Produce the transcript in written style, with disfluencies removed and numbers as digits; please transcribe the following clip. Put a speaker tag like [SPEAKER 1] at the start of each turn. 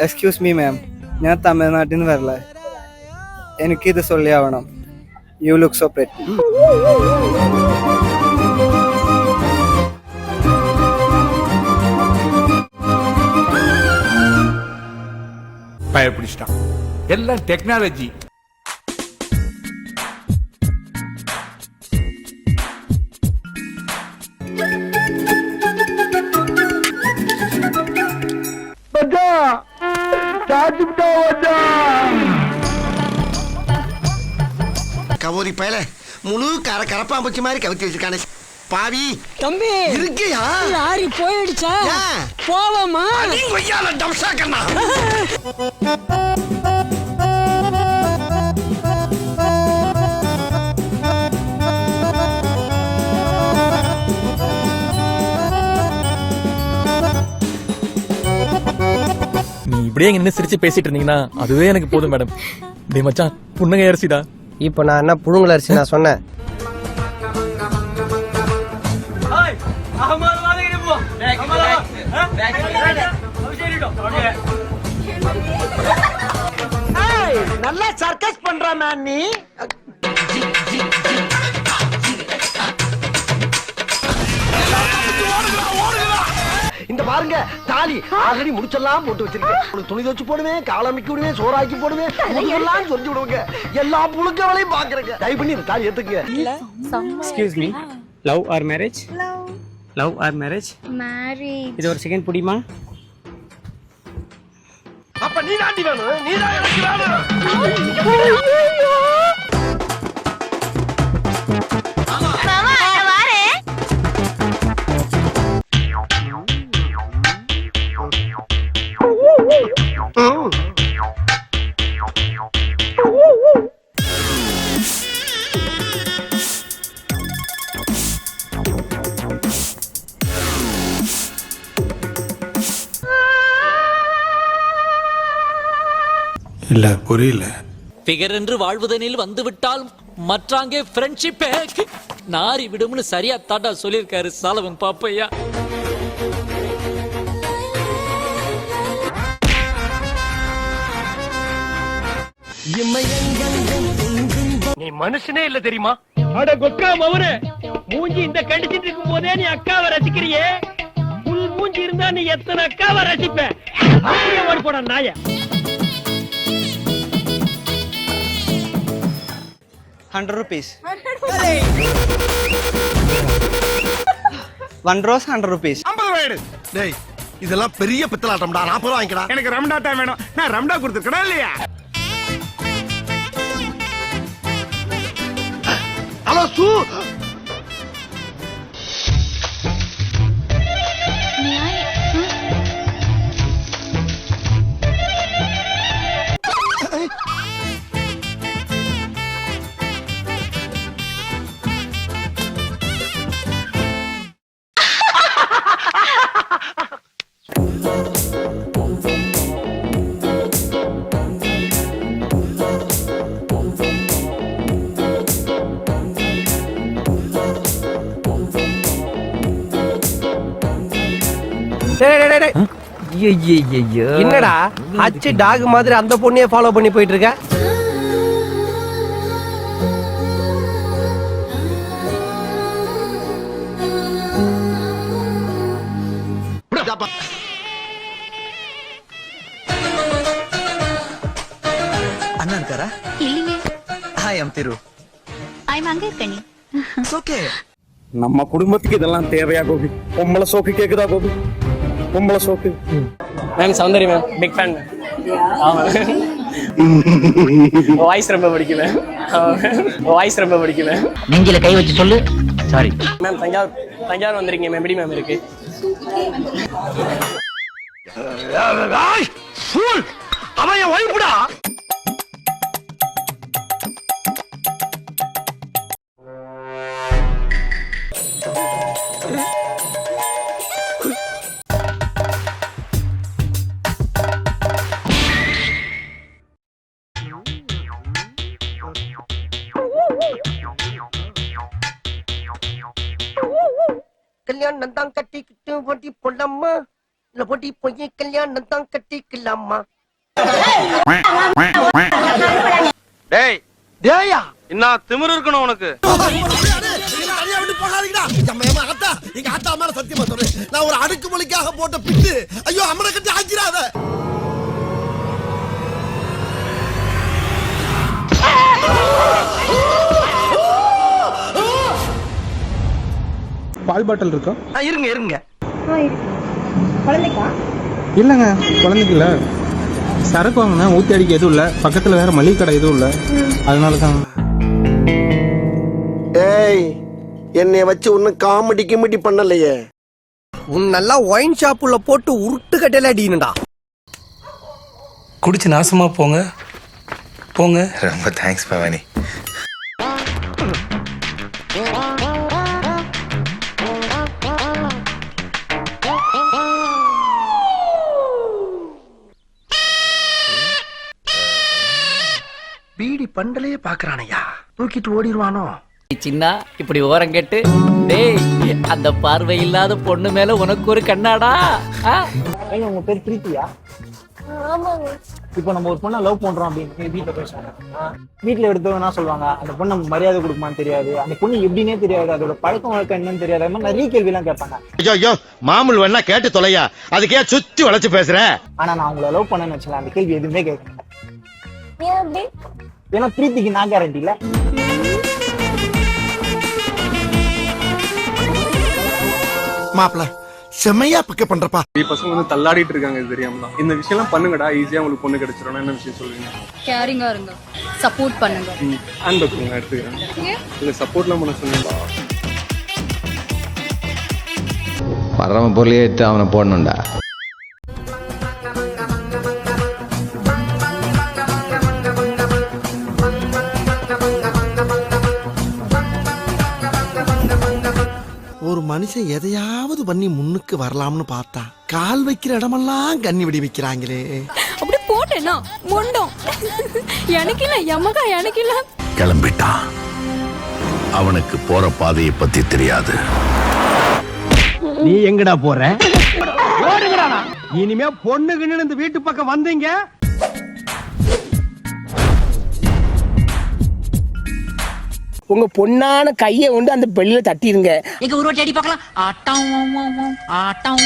[SPEAKER 1] Excuse me ma'am, ഞാൻ തമിഴ്നാട്ടിൽ നിന്ന് വരല. എനിക്കിത് ചൊല്ലിയാവണം. You look so pretty.
[SPEAKER 2] பயப்பிடிச்சிட்டான். எல்லாம் டெக்னாலஜி.
[SPEAKER 3] கவோரி பயல முழு கரப்பாம்பூச்சி மாதிரி கவித்து வச்சிருக்கானே பாவி.
[SPEAKER 4] தம்பி
[SPEAKER 3] இருக்கியா?
[SPEAKER 4] யாரி போயிடுச்சா? போவோமா?
[SPEAKER 3] கொய்யால டம்சா கண்ணா.
[SPEAKER 5] நீ இப்படியே என்ன சிரிச்சு பேசிட்டு இருந்தீங்கன்னா அதுவே எனக்கு போதும் மேடம். டே மச்சான், புண்ணுங்க அரிசிடா.
[SPEAKER 6] இப்போ நான் என்ன புழுங்கல் அரிசி நான் சொன்னேன்?
[SPEAKER 3] நல்லா சர்க்கஸ் பண்ற மேன் நீ. இந்த பாருங்க தாலி ஆல்ரெடி முடிச்செல்லாம் போட்டு வச்சிருக்கேன். துணி துவச்சு போடுவேன், காலமிக்கி விடுவேன், சோறாக்கி போடுவேன், எல்லாம் சொல்லி விடுவாங்க. எல்லா புழுக்க வேலையும் பாக்குறேங்க. தயவு பண்ணி இந்த தாலி எடுத்துங்க.
[SPEAKER 7] Excuse me, love or marriage? Love or marriage?
[SPEAKER 8] Marriage.
[SPEAKER 7] இது ஒரு செகண்ட் புடியுமா?
[SPEAKER 3] அப்ப நீ தாண்டி வேணும், நீ தான் எனக்கு வேணும்.
[SPEAKER 2] இல்ல புரியல.
[SPEAKER 9] பிகர் என்று வாழ்வதனில் வந்துவிட்டால் மற்றாங்கே ஃப்ரெண்ட்ஷிப்பே நாரி விடும்னு சரியா தாட்டா சொல்லியிருக்காரு சாலவன் பாப்பையா.
[SPEAKER 3] நீ மனுஷனே இல்ல தெரியுமா? அட கொக்கா மவனே, மூஞ்சி இந்த கடிச்சிட்டு இருக்கும் போதே நீ அக்காவை ரசிக்கிறியே. புல் மூஞ்சி இருந்தா நீ எத்தனை அக்காவை ரசிப்ப? அப்படியே ஓடி போட நாய.
[SPEAKER 1] 100 rupees. 1 rose 100 rupees.
[SPEAKER 3] 50 ரூபாய். டேய் இதெல்லாம் பெரிய பித்தலாட்டம்டா. 40 ரூபாய் வாங்கிக்கடா.
[SPEAKER 2] எனக்கு ரம்டா தான் வேணும். நான் ரம்டா கொடுத்துருக்கேனா இல்லையா?
[SPEAKER 3] ஹலோ சூ.
[SPEAKER 6] என்னடா அச்சு டாக் மாதிரி அந்த பொண்ணையே ஃபாலோ பண்ணி போயிட்டு இருக்க?
[SPEAKER 1] அண்ணா இருக்காரா?
[SPEAKER 8] இல்லைங்க.
[SPEAKER 1] Hi, I'm Thiru.
[SPEAKER 8] ஐம் அங்க இருக்கேன்.
[SPEAKER 1] ஓகே.
[SPEAKER 5] நம்ம குடும்பத்துக்கு இதெல்லாம் தேவையா கோபி? பொம்பளை சோக்கு கேக்குதா கோபி? பொம்பளை சோக்கு.
[SPEAKER 7] Ma'am Soundari ma'am, big fan ma'am. Voice ரொம்ப பிடிக்கும் மேம். வாய்ஸ் ரொம்ப பிடிக்கும் மேம்.
[SPEAKER 4] நெஞ்சில கை வச்சு சொல்லு. சாரி
[SPEAKER 7] மேம், தஞ்சாவூர் வந்திருக்கீங்க மேம். எப்படி மேம் இருக்கு?
[SPEAKER 3] அவன் என் ஒய்ஃப்டா.
[SPEAKER 6] கல்யாணம் தான் கட்டிக்கிட்டு வண்டி போடலாமா? இல்ல போட்டி பொய்ய கல்யாணம் தான் கட்டிக்கலாமா?
[SPEAKER 3] டேய்
[SPEAKER 6] டேயா
[SPEAKER 3] என்ன திமிரு இருக்கணும் உனக்கு?
[SPEAKER 10] எங்க ஆத்தா மேல சத்தியமா சொல்றேன், நான் ஒரு அடுக்குமொழிக்காக போட்ட பிட்டு. ஐயோ அம்மனை கட்டி ஆக்கிறாத.
[SPEAKER 7] பால் பாட்டில் இருக்கா?
[SPEAKER 6] இருங்க இருங்க.
[SPEAKER 7] இல்லைங்க, குழந்தைக்கு இல்ல. சரக்கு வாங்கினா ஊத்தி அடிக்க எதுவும் இல்ல, பக்கத்துல வேற மளிகை கடை எதுவும் இல்ல, அதனாலதான்.
[SPEAKER 10] ஏய், என்னைய வச்சு ஒன்னும் காமெடி கிமெடி பண்ணலையே.
[SPEAKER 6] உன் நல்லா ஒயின் ஷாப்புள்ள போட்டு உருட்டு கட்டையில அடிக்கணும்டா.
[SPEAKER 5] குடிச்சு நாசமா போங்க போங்க.
[SPEAKER 2] ரொம்ப தேங்க்ஸ் பவானி.
[SPEAKER 6] பீடி பண்டலையே பாக்குறானையா, தூக்கிட்டு ஓடிடுவானோ?
[SPEAKER 9] சின்ன இப்படி ஓரம் கேட்டு டேய் அந்த பார்வை இல்லாத பொண்ணு மேல உனக்கு ஒரு கண்ணாடா.
[SPEAKER 7] உங்க பேர் பிரீத்தியா? இப்போ நம்ம ஒரு பொண்ணை லவ் பண்றோம் அப்படின்னு வீட்டுல பேசுவாங்க. வீட்டுல எடுத்தவங்க என்ன சொல்லுவாங்க, அந்த பொண்ணு நம்ம மரியாதை கொடுக்குமான்னு தெரியாது, அந்த பொண்ணு எப்படின்னே தெரியாது, அதோட பழக்கம் வழக்கம் என்னன்னு தெரியாது, அது மாதிரி நிறைய கேள்வி எல்லாம் கேட்பாங்க.
[SPEAKER 10] ஐயோ மாமூல் வேணா கேட்டு தொலையா, அதுக்கே சுத்தி வளைச்சு பேசுற.
[SPEAKER 7] ஆனா நான் உங்களை லவ் பண்ணேன்னு வச்சுக்கலாம், அந்த கேள்வி எதுவுமே கேட்கணும். ஏன்னா பிரீத்திக்கு நான் கேரண்டி இல்ல.
[SPEAKER 10] மாப்பிள செம்மையா பிக்கப் பண்றப்பா.
[SPEAKER 5] பசங்க வந்து தள்ளாடிட்டு இருக்காங்க, இது தெரியாம தான். இந்த விஷயம் எல்லாம் பண்ணுங்கடா, ஈஸியா உங்களுக்கு பொண்ணு கிடைச்சிடும். என்ன விஷயம் சொல்லுவீங்க?
[SPEAKER 8] கேரிங்கா இருங்க, சப்போர்ட் பண்ணுங்க.
[SPEAKER 5] ஹேண்ட் பேக் நான் எடுத்துக்கிறேன். இல்ல சப்போர்ட்லாம் பண்ண சொன்னீங்க.
[SPEAKER 2] வர்றவன் பொருளையே எடுத்து அவனை போடணும்டா.
[SPEAKER 10] ஒரு மனுஷன் எதையாவது பண்ணி முன்னுக்கு வரலாம்னு பார்த்தா கால் வைக்கிற இடமெல்லாம் கண்ணி விடி வைக்கிறாங்களே.
[SPEAKER 8] அப்படி போட்டேனா மொண்டம் எனக்கு இல்ல யமகா, எனக்கு இல்ல.
[SPEAKER 2] கிளம்பிட்டான். அவனுக்கு போற பாதையை பத்தி தெரியாது.
[SPEAKER 6] நீ எங்கடா போற? ஓடுங்கடா. இனிமே பொண்ணுக்குன்னு இந்த வீட்டு பக்கம் வந்தீங்க, உங்க பொண்ணான கையை கொண்டு அந்த பெல்லில தட்டிருங்க.
[SPEAKER 4] எங்க ஒரு வாட்டி அடி பார்க்கலாம். ஆட்டம்